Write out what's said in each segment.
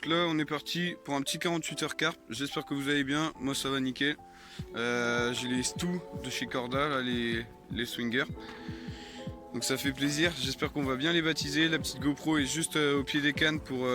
Donc là on est parti pour un petit 48 heures carp. J'espère que vous allez bien, moi ça va nickel. J'ai les Stu de chez Corda, là, les swingers. Donc ça fait plaisir, j'espère qu'on va bien les baptiser. La petite GoPro est juste au pied des cannes pour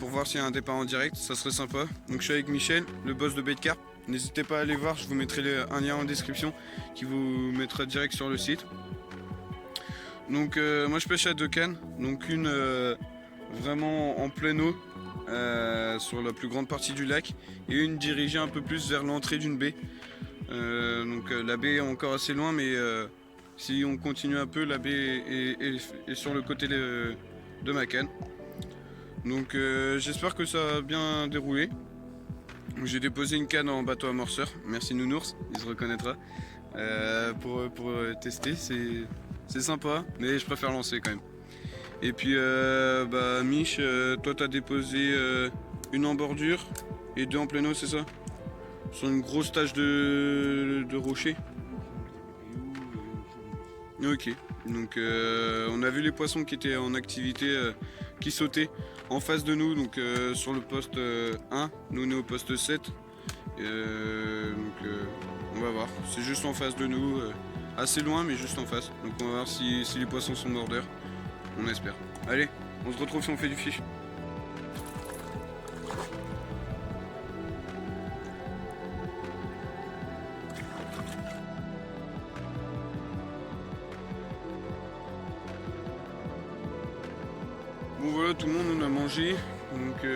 voir s'il y a un départ en direct, ça serait sympa. Donc je suis avec Michel, le boss de Baitcarp. N'hésitez pas à aller voir, je vous mettrai un lien en description qui vous mettra direct sur le site. Donc moi je pêche à 2 cannes, donc une vraiment en pleine eau sur la plus grande partie du lac et une dirigée un peu plus vers l'entrée d'une baie. La baie est encore assez loin, mais si on continue un peu, la baie est sur le côté de ma canne. Donc j'espère que ça va bien dérouler. J'ai déposé une canne en bateau amorceur, merci Nounours, il se reconnaîtra, pour tester, c'est sympa, mais je préfère lancer quand même. Et puis Mich, toi t'as déposé une en bordure et 2 en plein eau, c'est ça? Sur une grosse tache de rocher. Ok, donc on a vu les poissons qui étaient en activité, qui sautaient en face de nous, donc sur le poste 1, nous on est au poste 7. On va voir, c'est juste en face de nous, assez loin mais juste en face. Donc on va voir si les poissons sont mordeurs, on espère. Allez, on se retrouve si on fait du fiche. Bon voilà, tout le monde on a mangé, donc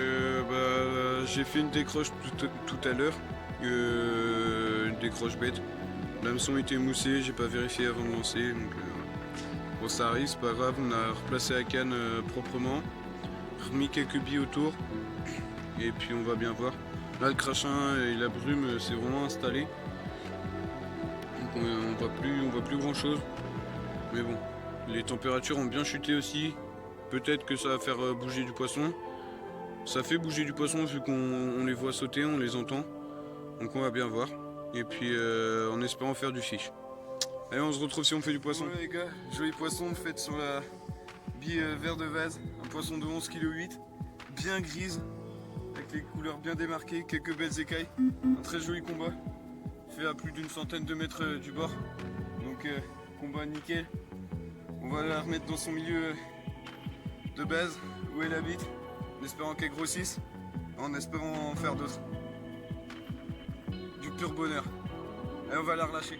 j'ai fait une décroche tout à l'heure, une décroche bête. L'hameçon était moussé, j'ai pas vérifié avant de lancer, donc bon ça arrive, c'est pas grave, on a replacé la canne proprement, remis quelques billes autour, et puis on va bien voir. Là le crachin et la brume s'est vraiment installé, donc on voit plus grand chose, mais bon, les températures ont bien chuté aussi. Peut-être que ça va faire bouger du poisson. Ça fait bouger du poisson vu qu'on les voit sauter, on les entend. Donc on va bien voir. Et puis en espérant faire du fiche. Allez, on se retrouve si on fait du poisson. Voilà les gars, joli poisson fait sur la bille vert de vase. Un poisson de 11,8 kg, bien grise, avec les couleurs bien démarquées, quelques belles écailles. Un très joli combat, fait à plus d'une centaine de mètres du bord. Donc combat nickel. On va la remettre dans son milieu de base où elle habite, en espérant qu'elle grossisse, en espérant en faire d'autres. Du pur bonheur. Et on va la relâcher.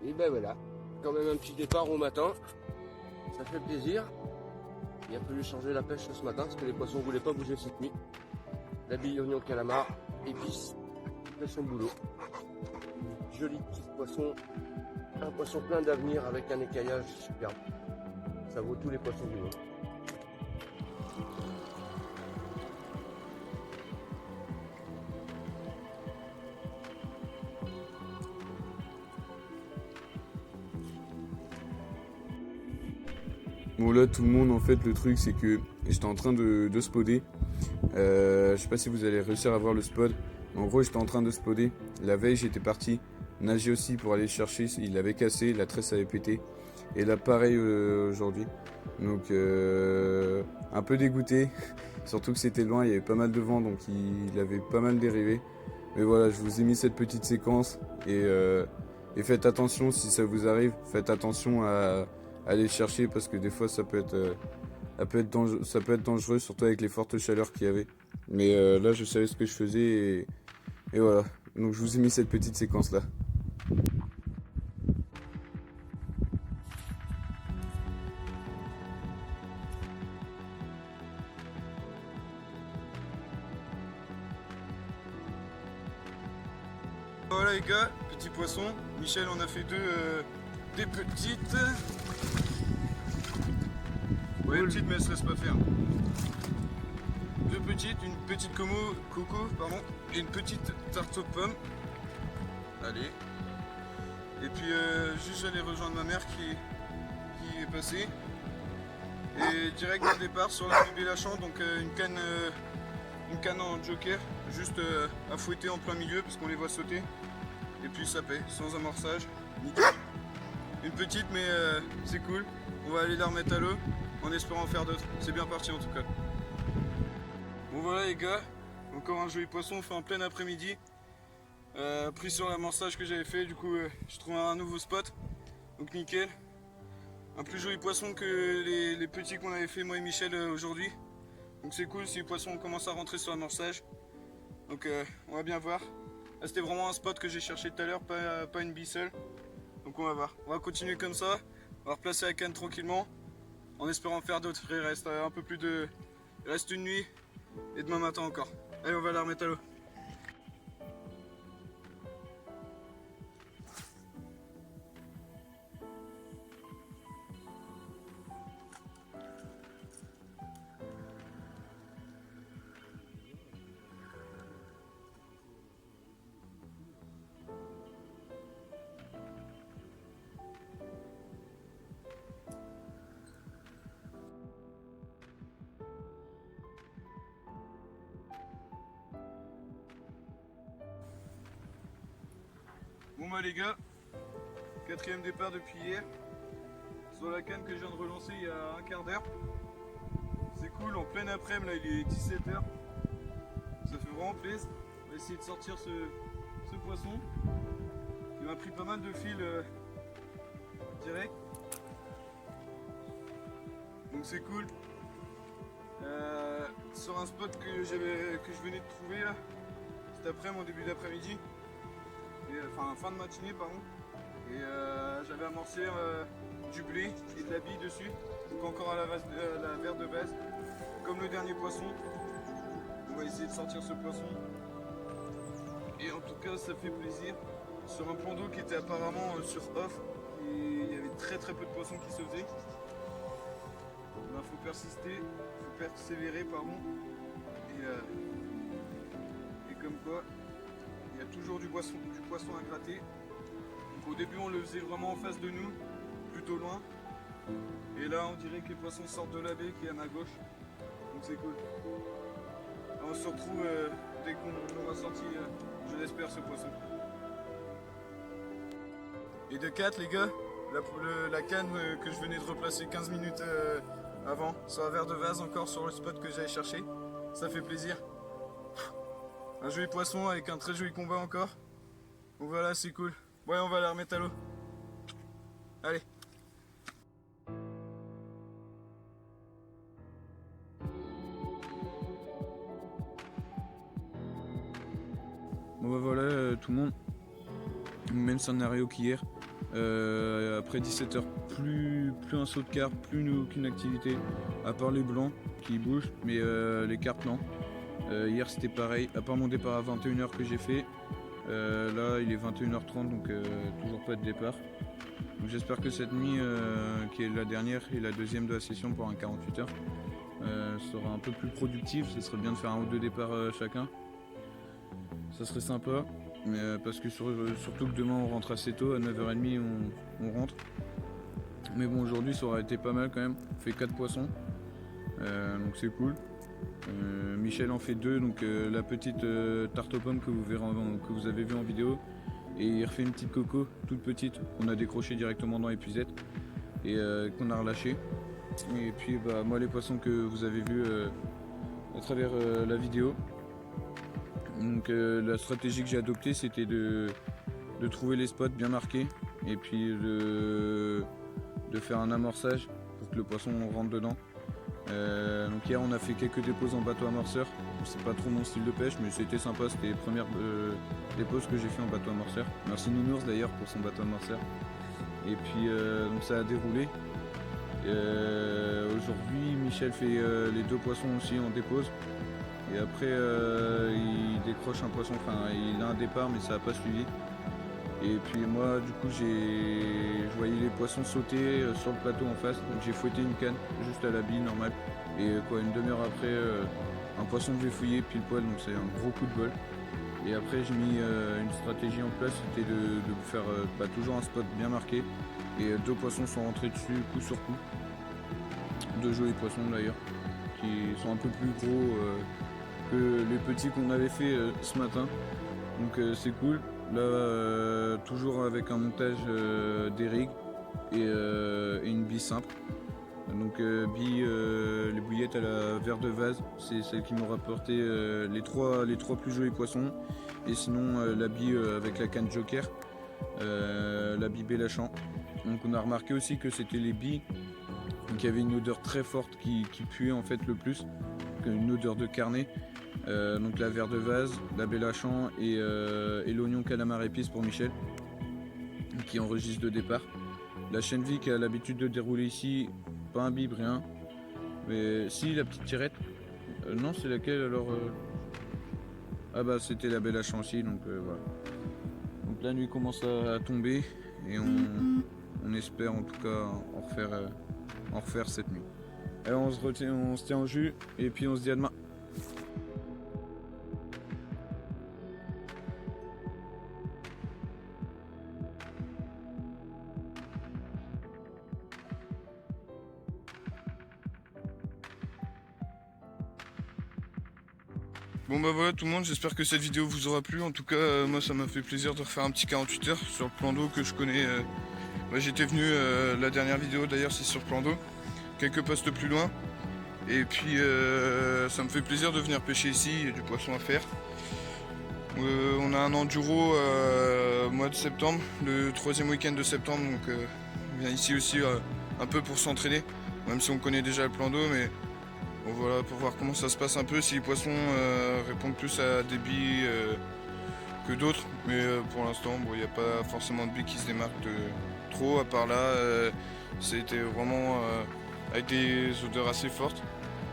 Et ben voilà, quand même un petit départ au matin, ça fait plaisir. Il a fallu changer la pêche ce matin parce que les poissons ne voulaient pas bouger cette nuit. La bille oignon calamar, épices, fait son boulot. Joli petit poisson, un poisson plein d'avenir avec un écaillage superbe. Ça vaut tous les poissons du monde. Bon là tout le monde en fait le truc c'est que j'étais en train de spoder. Je sais pas si vous allez réussir à voir le spot. En gros j'étais en train de spoder. La veille j'étais parti nager aussi pour aller le chercher. Il avait cassé, la tresse avait pété. Et là pareil aujourd'hui. Donc un peu dégoûté. Surtout que c'était loin, il y avait pas mal de vent donc il avait pas mal dérivé. Mais voilà, je vous ai mis cette petite séquence et faites attention si ça vous arrive. Faites attention à aller le chercher parce que des fois ça peut être dangereux, surtout avec les fortes chaleurs qu'il y avait. Mais là je savais ce que je faisais et voilà. Donc je vous ai mis cette petite séquence là. Voilà les gars, petits poissons. Michel en a fait des petites. Ouais, petites mais elles se laissent pas faire. Deux petites, une petite coco, pardon, et une petite tarte aux pommes. Allez. Et puis juste j'allais rejoindre ma mère qui est passée. Et direct au départ sur la bébé Lachant, donc une canne en joker, juste à fouetter en plein milieu parce qu'on les voit sauter. Et puis ça paie, sans amorçage, nickel. Une petite mais c'est cool. On va aller la remettre à l'eau en espérant faire d'autres. C'est bien parti en tout cas. Bon voilà les gars, encore un joli poisson fait en plein après-midi. Pris sur l'amorçage que j'avais fait, du coup je trouve un nouveau spot. Donc nickel. Un plus joli poisson que les petits qu'on avait fait moi et Michel aujourd'hui. Donc c'est cool si les poissons commencent à rentrer sur l'amorçage. Donc on va bien voir. Là c'était vraiment un spot que j'ai cherché tout à l'heure, pas une bille seule. Donc on va voir. On va continuer comme ça. On va replacer la canne tranquillement. En espérant faire d'autres. Il reste un peu plus de. Il reste une nuit. Et demain matin encore. Allez on va la remettre à l'eau. Bon bah les gars, quatrième départ depuis hier, sur la canne que je viens de relancer il y a un quart d'heure. C'est cool, en pleine après-midi, là il est 17h, ça fait vraiment plaisir. On va essayer de sortir ce poisson, qui m'a pris pas mal de fil direct. Donc c'est cool. Sur un spot que je venais de trouver là, cet après-midi, en début d'après-midi. Enfin fin de matinée pardon, et j'avais amorcé du blé et de la bille dessus, donc encore à la verre de base, comme le dernier poisson. On va essayer de sortir ce poisson, et en tout cas ça fait plaisir, sur un plan d'eau qui était apparemment sur off, et il y avait très peu de poissons qui se faisaient. Il faut persister, faut persévérer pardon, et comme quoi il y a toujours du poisson à gratter. Donc au début on le faisait vraiment en face de nous, plutôt loin. Et là on dirait que les poissons sortent de la baie qui est à ma gauche. Donc c'est cool. On se retrouve dès qu'on aura sorti, je l'espère, ce poisson. Et de 4 les gars, la canne que je venais de replacer 15 minutes avant, sur un verre de vase encore sur le spot que j'avais cherché. Ça fait plaisir. Un joli poisson avec un très joli combat encore. Donc voilà, c'est cool. Ouais, on va la remettre à l'eau. Allez. Bon bah voilà tout le monde. Même scénario qu'hier. Après 17h, plus un saut de carpe, plus aucune activité. À part les blancs qui bougent, mais les carpes non. Hier c'était pareil, à part mon départ à 21h que j'ai fait, là il est 21h30 donc toujours pas de départ. Donc j'espère que cette nuit qui est la dernière et la deuxième de la session pour un 48h sera un peu plus productive. Ce serait bien de faire un ou deux départs chacun, ça serait sympa, parce que surtout que demain on rentre assez tôt, à 9h30 on rentre. Mais bon, aujourd'hui ça aurait été pas mal quand même, on fait 4 poissons, donc c'est cool. Michel en fait 2, donc la petite tarte aux pommes que vous avez vu en vidéo, et il refait une petite coco toute petite qu'on a décroché directement dans l'épuisette et qu'on a relâché. Et puis bah, moi les poissons que vous avez vus à travers la vidéo. Donc la stratégie que j'ai adoptée c'était de trouver les spots bien marqués et puis de faire un amorçage pour que le poisson rentre dedans. Donc hier on a fait quelques déposes en bateau amorceur. C'est pas trop mon style de pêche mais c'était sympa, c'était les premières déposes que j'ai fait en bateau amorceur. Merci Nounours d'ailleurs pour son bateau amorceur. Et puis donc ça a déroulé. Aujourd'hui Michel fait les 2 poissons aussi en dépose. Et après il décroche un poisson, enfin il a un départ mais ça n'a pas suivi. Et puis moi du coup je voyais les poissons sauter sur le plateau en face, donc j'ai fouetté une canne juste à la bille normale. Et une demi-heure après un poisson que j'ai fouillé pile poil, donc c'est un gros coup de bol. Et après j'ai mis une stratégie en place, c'était de faire toujours un spot bien marqué. Et deux poissons sont rentrés dessus coup sur coup. Deux jolis poissons d'ailleurs, qui sont un peu plus gros que les petits qu'on avait fait ce matin. Donc c'est cool. Là toujours avec un montage des rigs et une bille simple. Donc bille, les bouillettes à la verre de vase, c'est celle qui m'ont rapporté les trois plus jolis poissons. Et sinon la bille avec la canne Joker, la bille Bellachant. Donc on a remarqué aussi que c'était les billes qui avaient une odeur très forte qui puait en fait le plus, une odeur de carnet. Donc la verre de vase, la Bellachant et l'oignon calamar épice pour Michel, qui enregistre de départ. La chaîne vie qui a l'habitude de dérouler ici, pas un bib, rien. Mais si, la petite tirette. Non, c'est laquelle alors Ah bah c'était la Bellachant aussi, donc voilà. Donc la nuit commence à tomber et on espère en tout cas en refaire cette nuit. Alors on se tient en jus et puis on se dit à demain. Bon bah voilà tout le monde, j'espère que cette vidéo vous aura plu. En tout cas moi ça m'a fait plaisir de refaire un petit 48 heures sur le plan d'eau que je connais. J'étais venu, la dernière vidéo d'ailleurs c'est sur plan d'eau, quelques postes plus loin. Et puis ça me fait plaisir de venir pêcher ici, il y a du poisson à faire. On a un enduro au mois de septembre, le 3e week-end de septembre, donc on vient ici aussi un peu pour s'entraîner, même si on connaît déjà le plan d'eau, mais bon, voilà, pour voir comment ça se passe un peu, si les poissons répondent plus à des billes que d'autres, mais pour l'instant il n'y a pas forcément de billes qui se démarquent trop, à part là, c'était vraiment avec des odeurs assez fortes,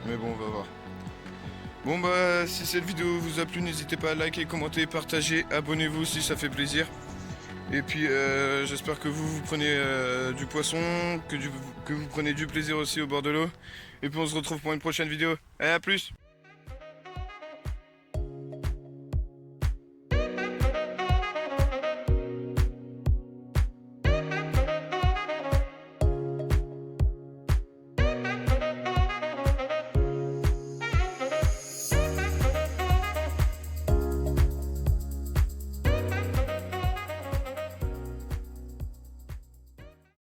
mais bon on va voir. Bon bah si cette vidéo vous a plu, n'hésitez pas à liker, commenter, partager, abonnez-vous si ça fait plaisir. Et puis j'espère que vous prenez du poisson, que vous prenez du plaisir aussi au bord de l'eau. Et puis on se retrouve pour une prochaine vidéo. Allez, à plus!